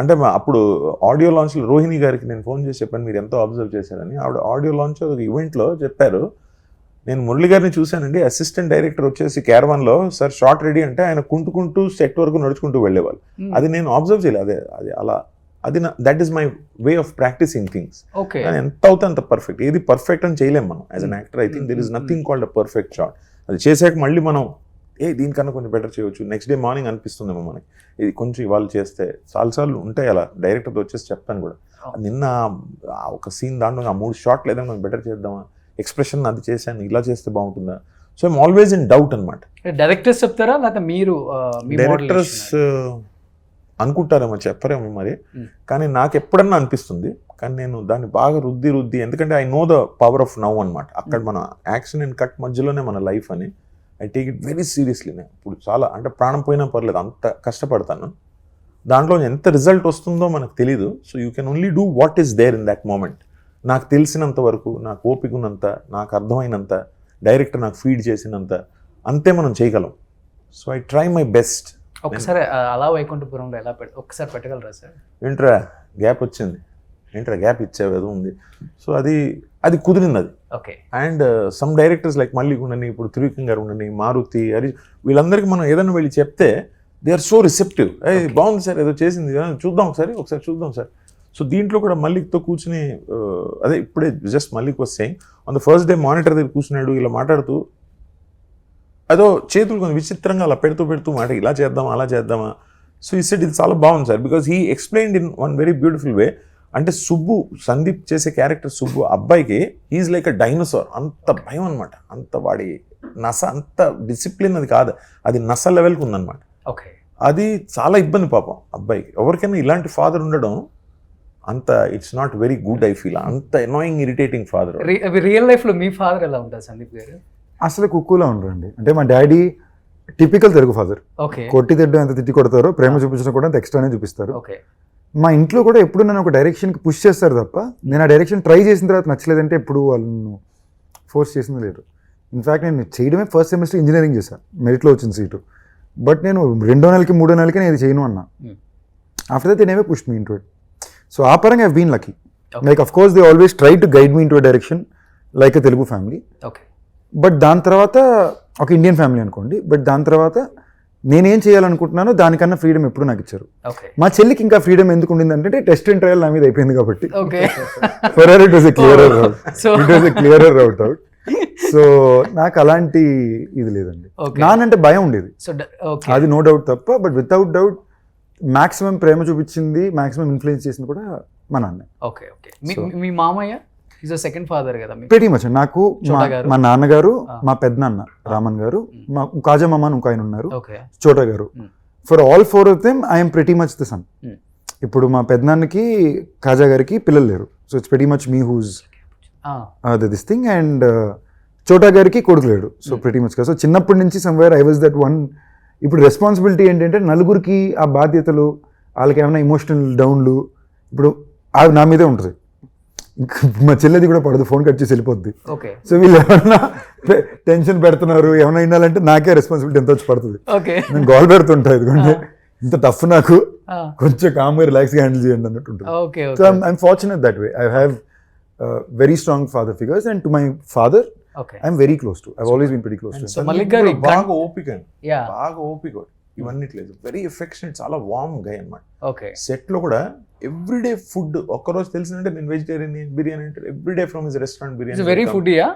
అంటే అప్పుడు ఆడియో లాంచ్లో రోహిణి గారికి నేను ఫోన్ చేసి చెప్పాను, మీరు ఎంతో అబ్జర్వ్ చేశారని. ఆవిడ ఆడియో లాంచ్ ఒక ఈవెంట్లో చెప్పారు, నేను మురళి గారిని చూశానండి, అసిస్టెంట్ డైరెక్టర్ వచ్చేసి క్యారవాన్లో సార్ షార్ట్ రెడీ అంటే ఆయన కుంటుకుంటూ సెట్ వరకు నడుచుకుంటూ వెళ్ళేవాళ్ళు. అది నేను అబ్జర్వ్ చేయలేదు. అది అలా అది that is my way of practising things. ఎంత అవుతే అంత పర్ఫెక్ట్. ఏది పర్ఫెక్ట్ అని చేయలేము మనం as an actor. I think there is nothing called a perfect shot. అది చేసాక మళ్ళీ మనం దీనికన్నా కొంచెం బెటర్ చేయవచ్చు, నెక్స్ట్ డే మార్నింగ్ అనిపిస్తుందేమో మనకి ఇది కొంచెం ఇవాళ చేస్తే. చాలాసార్లు ఉంటాయి అలా, డైరెక్టర్తో వచ్చేసి చెప్తాను కూడా, నిన్న ఒక సీన్ దాంట్లో ఆ 3 shots ఏదైనా మనం బెటర్ చేద్దామా, ఎక్స్ప్రెషన్ అది చేశాను, ఇలా చేస్తే బాగుంటుందా. So I'm always in doubt అనమాట. డైరెక్టర్స్ చెప్తారా లేకపోతే మీరు? డైరెక్టర్స్ అనుకుంటారేమో, చెప్పరేమో మరి, కానీ నాకు ఎప్పుడన్నా అనిపిస్తుంది. కానీ నేను దాన్ని బాగా రుద్ది ఎందుకంటే I know the power of now అనమాట. అక్కడ మన యాక్షన్ అండ్ కట్ మధ్యలోనే మన లైఫ్ అని I take it very seriously. నేను ఇప్పుడు చాలా అంటే ప్రాణం పోయినా పర్లేదు, అంత కష్టపడతాను. దాంట్లో ఎంత రిజల్ట్ వస్తుందో మనకు తెలీదు. So you can only do what is there in that moment. నాకు తెలిసినంత వరకు, నాకు ఓపిక ఉన్నంత, నాకు అర్థమైనంత, డైరెక్టర్ నాకు ఫీడ్ చేసినంత అంతే మనం చేయగలం. So I try my best. ఒకసారి అలా వైకుంఠపురంలో ఎలా ఒకసారి పెట్టగలరా సార్? ఏంట్రా గ్యాప్ వచ్చింది, ఏంట్రా గ్యాప్ ఇచ్చావు ఏదో ఉంది. సో అది కుదిరింది అది. Okay. And some directors like Mallik ఉండని, ఇప్పుడు త్రివిక్రమ్ గారు ఉండని, మారుతి, వీళ్ళందరికీ మనం ఏదైనా వెళ్ళి చెప్తే దే ఆర్ సో రిసెప్టివ్. బాగుంది సార్, ఏదో చేసింది, చూద్దాం ఒకసారి చూద్దాం సార్. సో దీంట్లో కూడా మల్లిక్తో కూర్చుని అదే ఇప్పుడే just Mallik was saying on the first day monitor దగ్గర కూర్చున్నాడు, ఇలా మాట్లాడుతూ అదో చేతులు కొంచెం విచిత్రంగా అలా పెడుతూ మాట, ఇలా చేద్దామా అలా చేద్దామా. సో ఈ సెట్ ఇది చాలా బాగుంది sir, because he explained in one very beautiful way. అంటే సుబ్బు, సందీప్ చేసే క్యారెక్టర్ సుబ్బు అబ్బాయికి ఈజ్ లైక్ అ డైనోసార్. అంత భయం అనమాట, అంత వాడి నస, అంత డిసిప్లిన్ అది కాదు, అది నస లెవెల్కి ఉందన్నమాట. ఓకే. అది చాలా ఇబ్బంది పాపం అబ్బాయికి. ఎవరికైనా ఇలాంటి ఫాదర్ ఉండడం అంత it's not very good I feel. అంత ఎనాయింగ్ ఇరిటేటింగ్ ఫాదర్. రియల్ లైఫ్లో మీ ఫాదర్ ఎలా ఉంటారు సందీప్ గారు? అసలు కుక్కులా ఉండరండి. అంటే మా daddy typical Telugu father. Okay. కొట్టి తిట్టడం ఎంత తిట్టి కొడతారో, ప్రేమ చూపించడం కూడా అంత ఎక్స్ట్రానే చూపిస్తారు. ఓకే. మా ఇంట్లో కూడా ఎప్పుడు నన్ను ఒక డైరెక్షన్కి పుష్ చేస్తారు తప్ప, నేను ఆ డైరెక్షన్ ట్రై చేసిన తర్వాత నచ్చలేదంటే ఎప్పుడు వాళ్ళను ఫోర్స్ చేసింది లేదు. ఇన్ఫ్యాక్ట్ నేను చేయడమే ఫస్ట్ సెమిస్టర్ ఇంజనీరింగ్ చేశాను, మెరిట్లో వచ్చిన సీటు. బట్ నేను 2వ నెలకి 3వ నెలకి నేను ఇది చేయను అన్నా. ఆఫ్టర్ దట్ నేనే push me into it. So ఆ పరంగా I been lucky. Like of course they always try to guide me in to direction like a Telugu family. Okay. But దాని తర్వాత ఒక ఇండియన్ ఫ్యామిలీ అనుకోండి, బట్ దాని తర్వాత నేనేం చేయాలనుకుంటున్నానో దానికన్నా ఫ్రీడమ్ ఎప్పుడు నాకు ఇచ్చారు. ఓకే. మా చెల్లికి ఇంకా ఫ్రీడమ్ ఎందుకు ఉండింది అంటే టెస్ట్ అండ్ ట్రయల్ నా మీద అయిపోయింది కాబట్టి. Okay. For her it was a clearer route. So- it was a clearer route out. So నాకు అలాంటి ఇది లేదండి. Okay. నానంటే భయం ఉండేది, సో ఓకే. అది నో డౌట్ తప్ప. బట్ వితౌట్ డౌట్ మాక్సిమం ప్రేమ చూపించింది, మాక్సిమం ఇన్ఫ్లుయెన్స్ చేసింది కూడా మా నాన్న. ఓకే. ఓకే. మీ మామయ్య ఈజ్ అ సెకండ్ ఫాదర్ కదా మీకు? Very much. నాకు చోటా గారు? మా నాన్నగారు, మా పెద్దనాన్న రామన్ గారు, మా కాజా మామ ఇంకో ఆయన ఉన్నారు, ఓకే. చోటా గారు. For all four of them I'm pretty much the son. ఇప్పుడు మా పెద్దనాన్నకి కాజా గారికి పిల్లలు లేరు, so it's pretty much me whose this thing. And Chota గారికి కొడుకు లేడు, సో ప్రెటీ మచ్. సో చిన్నప్పటి నుంచి somewhere I was that one. ఇప్పుడు రెస్పాన్సిబిలిటీ ఏంటంటే నలుగురికి ఆ బాధ్యతలు, వాళ్ళకి ఏమైనా ఇమోషనల్ డౌన్లు ఇప్పుడు అది నా మీదే ఉంటుంది. మా చెల్లెది కూడా పడదు, ఫోన్ కట్ చేసి వెళ్ళిపోద్ది. ఓకే. సో వీళ్ళు ఏమన్నా టెన్షన్ పెడుతున్నారు, ఏమైనా వినాలంటే నాకే రెస్పాన్సిబిలిటీ ఎంత వచ్చి పడుతుంది. ఓకే. నేను గోల్ పెడుతుంటా, ఎందుకంటే ఇంత టఫ్ నాకు, కొంచెం కామ్గా రిలాక్స్గా హ్యాండిల్ చేయండి అన్నట్టు ఉంటుంది. Okay. So I'm fortunate that way. I have very strong father figures, and to my father okay. I'm very close to. I've always been very close to. So Mallik గారు బాగా ఓపిక అండి, యా. బాగా ఓపిక. ఇవన్నీ లేదు, వెరీ ఎఫెక్షనేట్, చాలా warm guy అన్నమాట. ఓకే. సెట్ లో కూడా ఎవ్రీడే ఫుడ్. ఒక్కరోజు తెలిసిందంటే నేను వెజిటేరియన్, బిర్యానీ అంటే everyday from his restaurant biryani. Very ఫుడ్డీయా?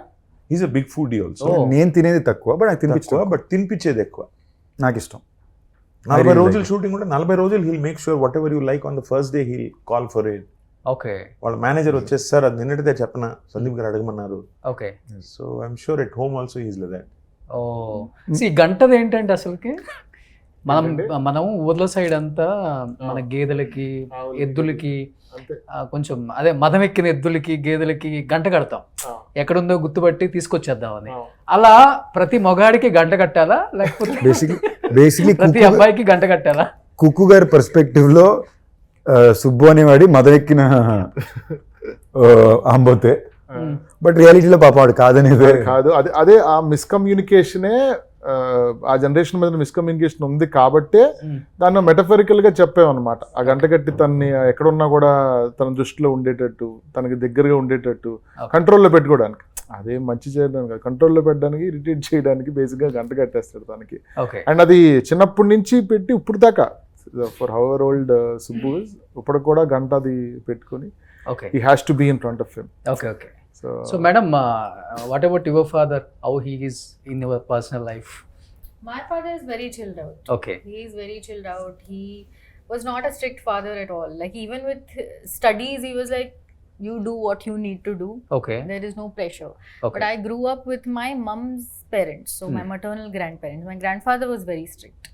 Is a big foodie also. Oh. నేను తినేది తక్కువ, బట్ నాకు తినిపించుకో, బట్ తినిపించేది ఎక్కువ. నాకు ఇష్టం. 40 రోజులు షూటింగ్ కూడా 40 రోజులు he'll make sure whatever you like on the first day he'll call for it. Okay. వాళ్ళ మేనేజర్ వచ్చేసి సార్ అది నిన్నటిదే చెప్పనా, సందీప్ గారు అడగమన్నారు. Okay. So I'm sure at home also is like that. ఓ సి గంటది ఏంటంటే అసలుకి మనం ఊర్ల సైడ్ అంతా మన గేదెలకి, ఎద్దులకి, అంతే. కొంచెం అదే మదం ఎక్కిన ఎద్దులకి, గేదెలకి గంట కడతాం, ఎక్కడుందో గుర్తుపట్టి తీసుకొచ్చేద్దామని. అలా ప్రతి మొగాడికి గంట కట్టాలా, లేకపోతే బేసిక్లీ ప్రతి అబ్బాయికి గంట కట్టాలా? కుక్కు గారి పర్స్పెక్టివ్ లో సుబ్బు అనేవాడి మదనెక్కిన అంబోతే, బట్ రియాలిటీలో పాప వాడు కాదనేదే. కాదు, అదే ఆ మిస్కమ్యూనికేషనే, ఆ జనరేషన్ మీద మిస్కమ్యూనికేషన్ ఉంది కాబట్టే దాన్ని మెటఫరికల్ గా చెప్పామన్నమాట. ఆ గంట కట్టి తనని ఎక్కడున్నా కూడా తన దృష్టిలో ఉండేటట్టు, తనకి దగ్గరగా ఉండేటట్టు, కంట్రోల్లో పెట్టుకోవడానికి. అదే మంచి చేయడానికి, కంట్రోల్లో పెట్టడానికి, ఇరిటేట్ చేయడానికి బేసిక్ గా గంట కట్టేస్తాడు తనకి. అండ్ అది చిన్నప్పటి నుంచి పెట్టి ఇప్పుడు దాకా, ఫర్ హవర్ ఓల్డ్ సుబ్బు ఇప్పుడు కూడా గంట అది పెట్టుకొని he has to be in front of him. Okay. So madam, what about your father? How he is in your personal life? My father is very chilled out. Okay. He is very chilled out. He was not a strict father at all. Like even with studies, he was like, you do what you need to do. Okay. There is no pressure. Okay. But I grew up with my mom's parents, so my maternal grandparents. My grandfather was very strict.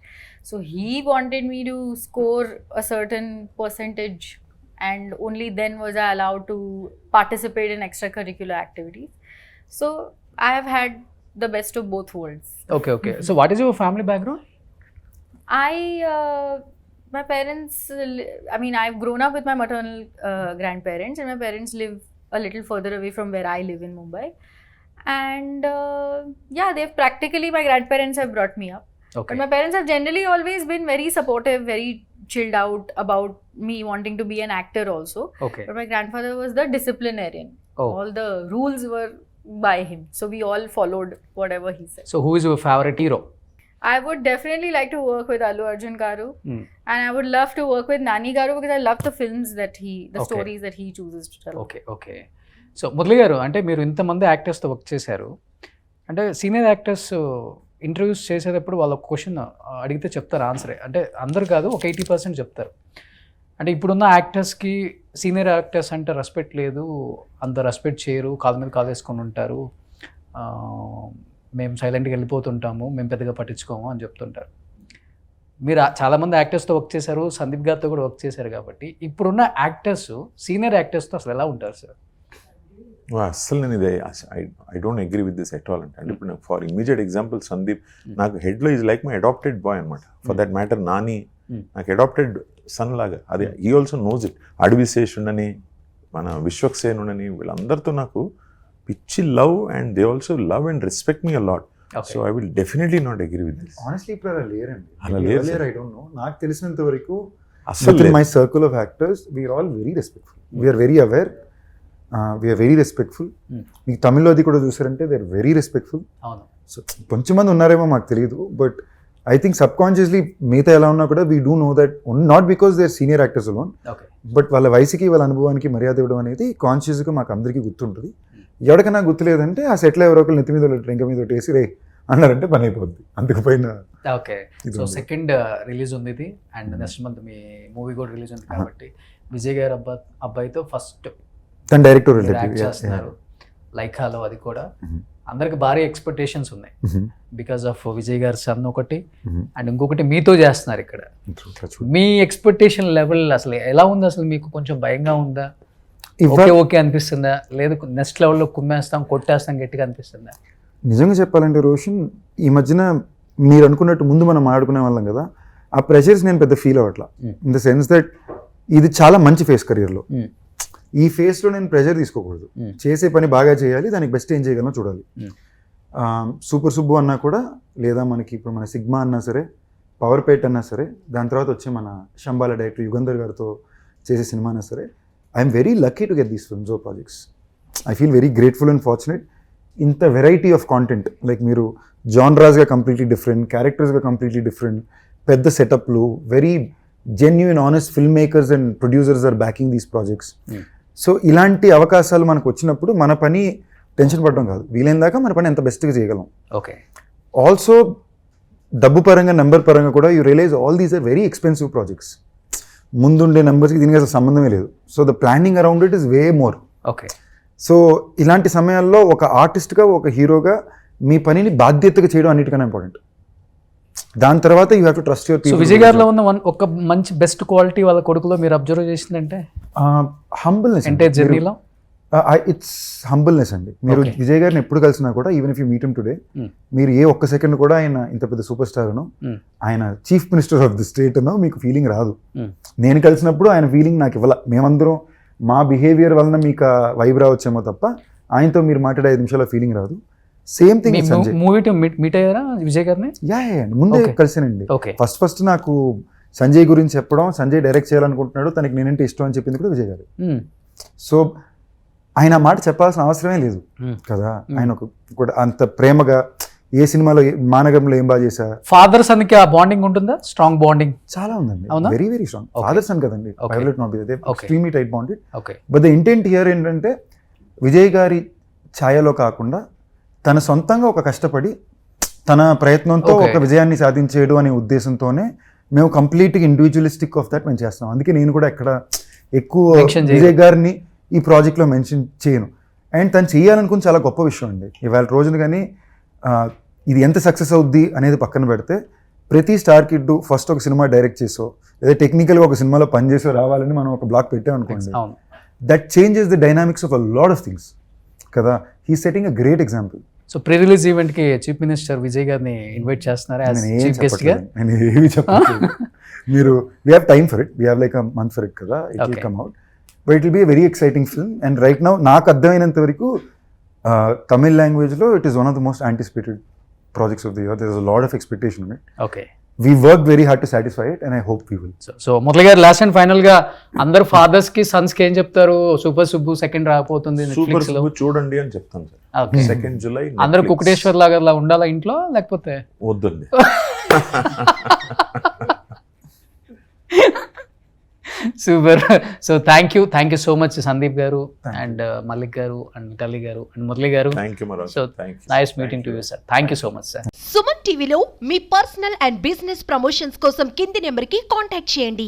So he wanted me to score a certain percentage, and only then was I allowed to participate in extracurricular activities. So I have had the best of both worlds. Okay. So what is your family background? My parents, I've grown up with my maternal grandparents, and my parents live a little further away from where I live in Mumbai. And they've practically, my grandparents have brought me up. Okay. But my parents have generally always been very supportive, very chilled out about me wanting to be an actor also. Okay. But my grandfather was the disciplinarian. Oh. All the rules were by him. So we all followed whatever he said. So who is your favorite hero? I would definitely like to work with Allu Arjun Garu. And I would love to work with Nani Garu because I love the films that the stories that he chooses to tell. Okay. So Murali గారు, అంటే మీరు ఇంతమంది యాక్టర్స్తో work చేశారు, అంటే senior actors interviews చేసేటప్పుడు వాళ్ళ question అడిగితే చెప్తారు ఆన్సరే, అంటే అందరు కాదు, ఒక 80% చెప్తారు. అంటే ఇప్పుడున్న యాక్టర్స్కి సీనియర్ యాక్టర్స్ అంటే రెస్పెక్ట్ లేదు, అంత రెస్పెక్ట్ చేయరు, కాళ్ళ మీద కాలు వేసుకొని ఉంటారు, మేము సైలెంట్గా వెళ్ళిపోతుంటాము, మేము పెద్దగా పట్టించుకోము అని చెప్తుంటారు. మీరు చాలామంది యాక్టర్స్తో వర్క్ చేశారు, సందీప్ గారితో కూడా వర్క్ చేశారు, కాబట్టి ఇప్పుడున్న యాక్టర్స్ సీనియర్ యాక్టర్స్తో అసలు ఎలా ఉంటారు సార్? అస్సలు నేను ఇది I don't agree with this at all. అంటే ఇప్పుడు ఫర్ ఇమీడియట్ ఎగ్జాంపుల్ సందీప్ నాకు హెడ్లో is like my adopted boy అనమాట. ఫర్ దట్ మ్యాటర్ నాని నాకు అడాప్టెడ్ సన్ లాగా. అది హీ ఆల్సో నోస్ ఇట్. అడవిశేషుడని, మన విశ్వక్సేనుడని, వీళ్ళందరితో నాకు పిచ్చి love, and they also love and respect me a lot. So I will definitely not agree with this. Honestly ఇప్పుడు అలా లేరండి. అలా లేరు. ఐ డోంట్ నో, నాకు తెలిసినంత వరకు అసలు my circle of actors we are all very respectful, we are very aware. We are very respectful. మీకు తమిళ్లో అది కూడా చూసారంటే దే ఆర్ వెరీ రెస్పెక్ట్ఫుల్. అవును. సో కొంచెం మంది ఉన్నారేమో మాకు తెలియదు, but I think subconsciously మిగతా ఎలా ఉన్నా కూడా we do know that not because they are senior actors alone, okay. But వాళ్ళ వయసుకి వాళ్ళ అనుభవానికి మర్యాద ఇవ్వడం అనేది కాన్షియస్గా మాకు అందరికీ గుర్తుంటుంది. ఎవరికైనా గుర్తులేదంటే ఆ సెట్లో ఎవరో ఒకరు నెత్తి మీద ఇంకా మీద వేసి రే అన్నారంటే పని అయిపోద్ది. అందుకు పైన ఓకే. సో సెకండ్ రిలీజ్ ఉంది ఇది, and next month me movie కూడా రిలీజ్ ఉంది కాబట్టి విజయ్ గారు అబ్బాయితో ఫస్ట్ తన డైరెక్టర్ యాక్ట్ చేస్తున్నారు లైకాలో. అది కూడా అందరికి భారీ ఎక్స్పెక్టేషన్స్ ఉన్నాయి బికాస్ ఆఫ్ విజయ్ గారి సన్ ఒకటి, అండ్ ఇంకొకటి మీతో చేస్తున్నారు ఇక్కడ. మీ ఎక్స్పెక్టేషన్ లెవెల్ అసలు ఎలా ఉంది? అసలు మీకు కొంచెం భయంగా ఉందా? ఓకే ఓకే అనిపిస్తుందా? లేదు నెక్స్ట్ లెవెల్లో కుమ్మేస్తాం కొట్టేస్తాం గట్టిగా అనిపిస్తుందా? నిజంగా చెప్పాలంటే రోషన్, ఈ మధ్యన మీరు అనుకున్నట్టు ముందు మనం ఆడుకునే వాళ్ళం కదా, ఆ ప్రెషర్స్ నేను పెద్ద ఫీల్ అవ్వట్లా. ఇన్ ద సెన్స్ దట్ ఇది చాలా మంచి ఫేస్ కెరియర్లో. ఈ ఫేస్లో నేను ప్రెషర్ తీసుకోకూడదు. చేసే పని బాగా చేయాలి, దానికి బెస్ట్ ఏం చేయగలను చూడాలి. సూపర్ సుబ్బు అన్నా కూడా, లేదా మనకి ఇప్పుడు మన సిగ్మా అన్నా సరే, పవర్ పేట్ అన్నా సరే, దాని తర్వాత వచ్చే మన శంబాల డైరెక్టర్ యుగంధర్ గారితో చేసే సినిమా అన్నా సరే, I'm very lucky to get these films or projects. I feel very grateful and fortunate. ఇంత వెరైటీ ఆఫ్ కాంటెంట్, లైక్ మీరు జాన్రాస్గా కంప్లీట్లీ డిఫరెంట్, క్యారెక్టర్స్గా కంప్లీట్లీ డిఫరెంట్, పెద్ద సెటప్లు, very genuine honest film makers and producers are backing these projects. So ఇలాంటి అవకాశాలు మనకు వచ్చినప్పుడు మన పని టెన్షన్ పడడం కాదు, వీలైన దాకా మన పని ఎంత బెస్ట్గా చేయగలం. ఓకే. ఆల్సో డబ్బు పరంగా, నెంబర్ పరంగా కూడా you realise all these are very expensive projects. ముందుండే నెంబర్స్కి దీనికి అసలు సంబంధమే లేదు. So the planning around it is way more. Okay. So ఇలాంటి సమయాల్లో ఒక ఆర్టిస్ట్గా, ఒక హీరోగా మీ పనిని బాధ్యతగా చేయడం అన్నిటికన్నా ఇంపార్టెంట్. దాని తర్వాత you have to trust your people. Vijay గారిలో ఉన్న ఒక మంచి బెస్ట్ క్వాలిటీ వాళ్ళ కొడుకులో మీరు అబ్జర్వ్ చేసిందంటే హంబుల్నెస్. అంటే జర్నీలో ఇట్స్ హంబుల్నెస్ అండి. మీరు విజయ్ గారిని ఎప్పుడు కలిసినా కూడా, even if you meet him today, మీరు ఏ ఒక్క సెకండ్ కూడా ఆయన ఇంత పెద్ద సూపర్ స్టార్ అనో, ఆయన chief minister of the state అనో మీకు ఫీలింగ్ రాదు. నేను కలిసినప్పుడు ఆయన ఫీలింగ్ నాకు ఇవ్వాల. మేమందరం మా బిహేవియర్ వలన మీకు వైబ్ రావచ్చేమో తప్ప ఆయనతో మీరు మాట్లాడే 5 నిమిషాల ఫీలింగ్ రాదు. సేమ్ థింగ్ మూవీ మీట్ అయ్యారా విజయ్ గారిని? యా ముందే కలిసానండి. ఫస్ట్ నాకు సంజయ్ గురించి చెప్పడం, సంజయ్ డైరెక్ట్ చేయాలనుకుంటున్నాడు, తనకి నేనంటే ఇష్టం అని చెప్పింది కూడా విజయ్ గారు. సో ఆయన మాట చెప్పాల్సిన అవసరమే లేదు కదా. ఆయన ఒక అంత ప్రేమగా ఏ సినిమాలో, మానగంలో ఏం బాగా చేశా. ఫాదర్ సన్ కి ఆ బాండింగ్ ఉంటుందా? స్ట్రాంగ్ బాండింగ్ చాలా ఉందండి, very very strong. Father son కదండి, extremely tight bonded. But the intent here ఏంటంటే విజయ్ గారి ఛాయలో కాకుండా తన సొంతంగా ఒక కష్టపడి తన ప్రయత్నంతో ఒక విజయాన్ని సాధించేయడం అనే ఉద్దేశంతోనే మేము కంప్లీట్గా ఇండివిజువలిస్టిక్ ఆఫ్ దట్ మేము చేస్తున్నాం. అందుకే నేను కూడా ఎక్కడ ఎక్కువ విజయ్ గారిని ఈ ప్రాజెక్ట్లో మెన్షన్ చేయను. అండ్ తను చేయాలనుకుని చాలా గొప్ప విషయం అండి. ఇవాళ రోజున కానీ ఇది ఎంత సక్సెస్ అవుద్ది అనేది పక్కన పెడితే, ప్రతి స్టార్ కిడ్ ఫస్ట్ ఒక సినిమా డైరెక్ట్ చేసో లేదా టెక్నికల్గా ఒక సినిమాలో పనిచేసో రావాలని మనం ఒక బ్లాక్ పెట్టామనుకోండి, that changes the dynamics of a lot of things కదా. He setting a great example. So pre release event కి చీఫ్ మినిస్టర్ విజయ్ గారిని ఇన్వైట్ చేస్తున్నారా? నేను ఏమి చెప్పట్లేదు. మీరు we have time for it, we have like a month for it కదా. It will come out, but it will be a very exciting film. And right now నాకు అర్థమైనంత వరకు తమిళ్ లాంగ్వేజ్లో it is one of the most anticipated projects of the year. There is a lot of expectation on it. Okay. We worked very hard to satisfy it and I hope we will. So Murali గారు last and final గా అందరు fathers కి Sons కి ఏం చెప్తారు? Super Subbu second రాకపోతుంది Netflix లో, చూడండి అని చెప్తాను సార్. 2 జూలై అందరూ కుకటేశ్వర్ లాగా ఉండాలా ఇంట్లో, లేకపోతే వద్దండి. Super. So thank you so much Sandeep గారు అండ్ మల్లిక్ గారు అండ్ మితాలి గారు అండ్ మురళి గారు. So nice meeting to you sir. Thank you so much sir. Suman టీవీలో మీ పర్సనల్ అండ్ బిజినెస్ ప్రమోషన్స్ కోసం కింది నెంబర్కి కాంటాక్ట్ చేయండి.